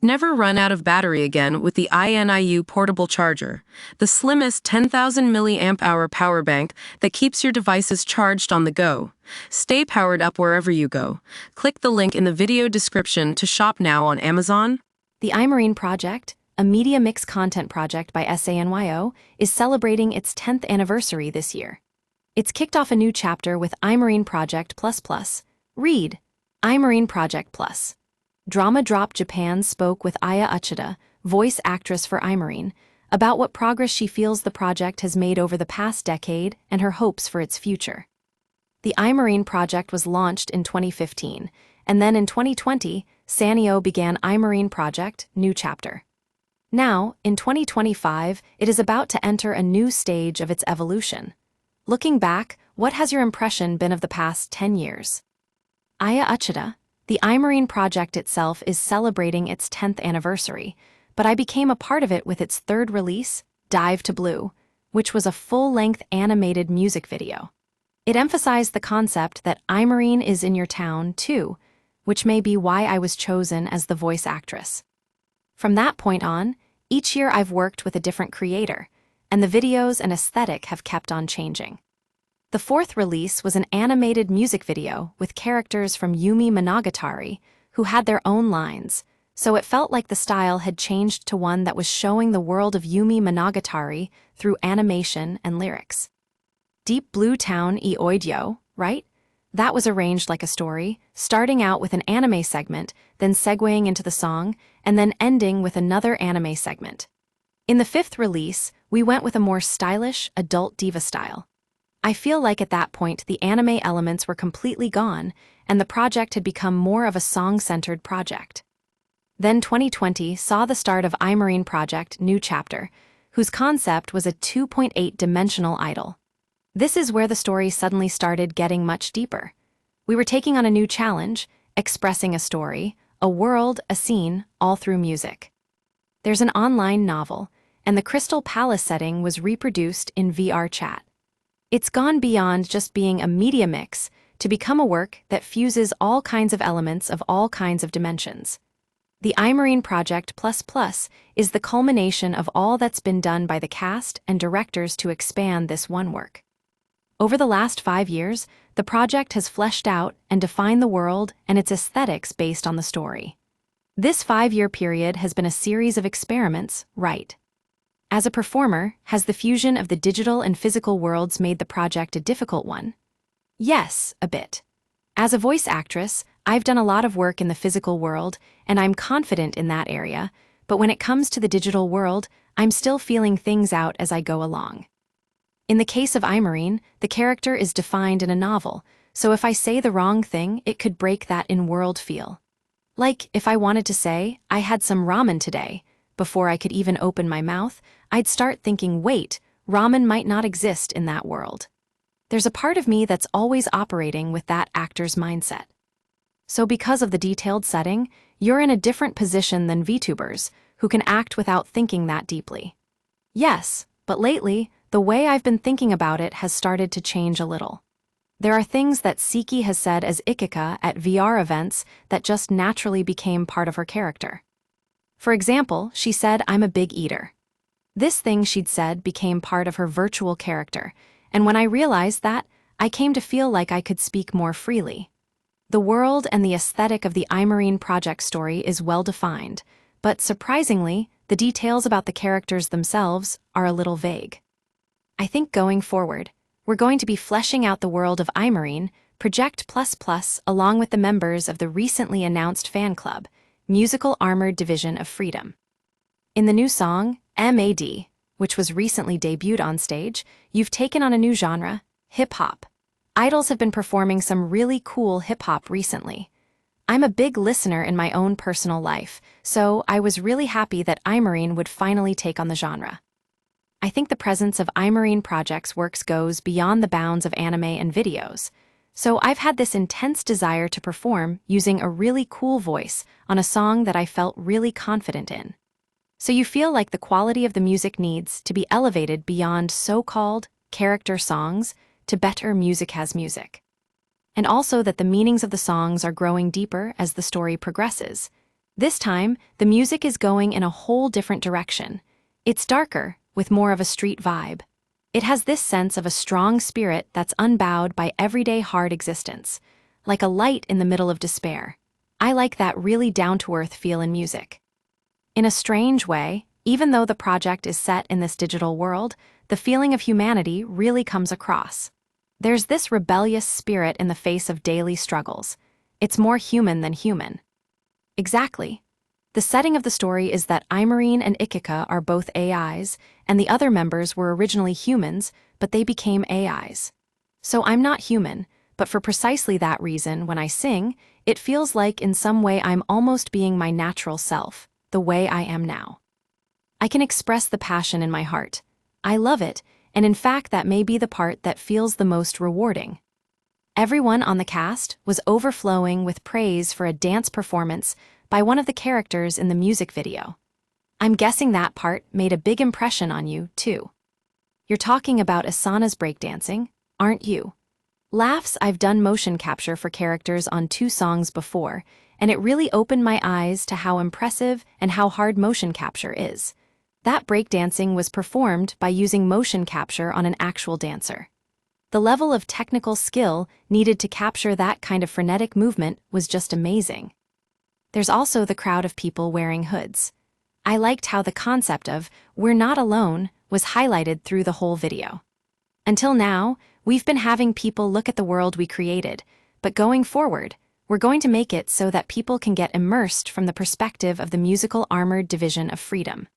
Never run out of battery again with the iNIU portable charger, the slimmest 10,000 milliamp hour power bank that keeps your devices charged on the go. Stay powered up wherever you go. Click the link in the video description to shop now on Amazon. The iMarine project, a media mix content project by SANYO, is celebrating its 10th anniversary this year. It's kicked off a new chapter with iMarine Project Plus. Read iMarine Project Plus. Drama Drop Japan spoke with Aya Uchida, voice actress for iMarine, about what progress she feels the project has made over the past decade and her hopes for its future. The iMarine project was launched in 2015, and then in 2020, SANYO began iMarine Project New Chapter. Now, in 2025, it is about to enter a new stage of its evolution. Looking back, what has your impression been of the past 10 years? Aya Uchida, the iMarine project itself is celebrating its 10th anniversary, but I became a part of it with its third release, Dive to Blue, which was a full-length animated music video. It emphasized the concept that iMarine is in your town, too, which may be why I was chosen as the voice actress. From that point on, each year I've worked with a different creator, and the videos and aesthetic have kept on changing. The fourth release was an animated music video with characters from Yumi Monogatari, who had their own lines, so it felt like the style had changed to one that was showing the world of Yumi Monogatari through animation and lyrics. Deep Blue Town I Oidyo, right? That was arranged like a story, starting out with an anime segment, then segueing into the song, and then ending with another anime segment. In the fifth release, we went with a more stylish, adult diva style. I feel like at that point the anime elements were completely gone, and the project had become more of a song-centered project. Then 2020 saw the start of iMarine Project New Chapter, whose concept was a 2.8-dimensional idol. This is where the story suddenly started getting much deeper. We were taking on a new challenge, expressing a story, a world, a scene, all through music. There's an online novel, and the Crystal Palace setting was reproduced in VR chat. It's gone beyond just being a media mix to become a work that fuses all kinds of elements of all kinds of dimensions. The iMarine Project Plus is the culmination of all that's been done by the cast and directors to expand this one work. Over the last 5 years, the project has fleshed out and defined the world and its aesthetics based on the story. This 5-year period has been a series of experiments, right? As a performer, has the fusion of the digital and physical worlds made the project a difficult one? Yes, a bit. As a voice actress, I've done a lot of work in the physical world, and I'm confident in that area, but when it comes to the digital world, I'm still feeling things out as I go along. In the case of iMarine, the character is defined in a novel, so if I say the wrong thing, it could break that in-world feel. Like, if I wanted to say, I had some ramen today, before I could even open my mouth, I'd start thinking, wait, ramen might not exist in that world. There's a part of me that's always operating with that actor's mindset. So because of the detailed setting, you're in a different position than VTubers, who can act without thinking that deeply. Yes, but lately, the way I've been thinking about it has started to change a little. There are things that Siki has said as Ikika at VR events that just naturally became part of her character. For example, she said, "I'm a big eater." This thing she'd said became part of her virtual character, and when I realized that, I came to feel like I could speak more freely. The world and the aesthetic of the iMarine project story is well defined, but surprisingly, the details about the characters themselves are a little vague. I think going forward, we're going to be fleshing out the world of iMarine Project Plus along with the members of the recently announced fan club, Musical Armored Division of Freedom. In the new song, MAD, which was recently debuted on stage, you've taken on a new genre, hip-hop. Idols have been performing some really cool hip-hop recently. I'm a big listener in my own personal life, so I was really happy that iMarine would finally take on the genre. I think the presence of iMarine Project's works goes beyond the bounds of anime and videos, so I've had this intense desire to perform using a really cool voice on a song that I felt really confident in. So you feel like the quality of the music needs to be elevated beyond so-called character songs to better music has music. And also that the meanings of the songs are growing deeper as the story progresses. This time, the music is going in a whole different direction. It's darker, with more of a street vibe. It has this sense of a strong spirit that's unbowed by everyday hard existence, like a light in the middle of despair. I like that really down-to-earth feel in music. In a strange way, even though the project is set in this digital world, the feeling of humanity really comes across. There's this rebellious spirit in the face of daily struggles. It's more human than human. Exactly. The setting of the story is that iMarine and Ikika are both AIs, and the other members were originally humans, but they became AIs. So I'm not human, but for precisely that reason, when I sing, it feels like in some way I'm almost being my natural self, the way I am now. I can express the passion in my heart. I love it, and in fact that may be the part that feels the most rewarding. Everyone on the cast was overflowing with praise for a dance performance by one of the characters in the music video. I'm guessing that part made a big impression on you, too. You're talking about Asana's breakdancing, aren't you? Laughs. I've done motion capture for characters on 2 songs before, and it really opened my eyes to how impressive and how hard motion capture is. That breakdancing was performed by using motion capture on an actual dancer. The level of technical skill needed to capture that kind of frenetic movement was just amazing. There's also the crowd of people wearing hoods. I liked how the concept of "we're not alone" was highlighted through the whole video. Until now, we've been having people look at the world we created, but going forward, we're going to make it so that people can get immersed from the perspective of the musical armored division of freedom.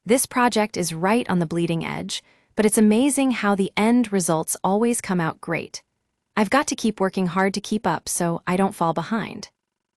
This project is right on the bleeding edge, but it's amazing how the end results always come out great. I've got to keep working hard to keep up so I don't fall behind.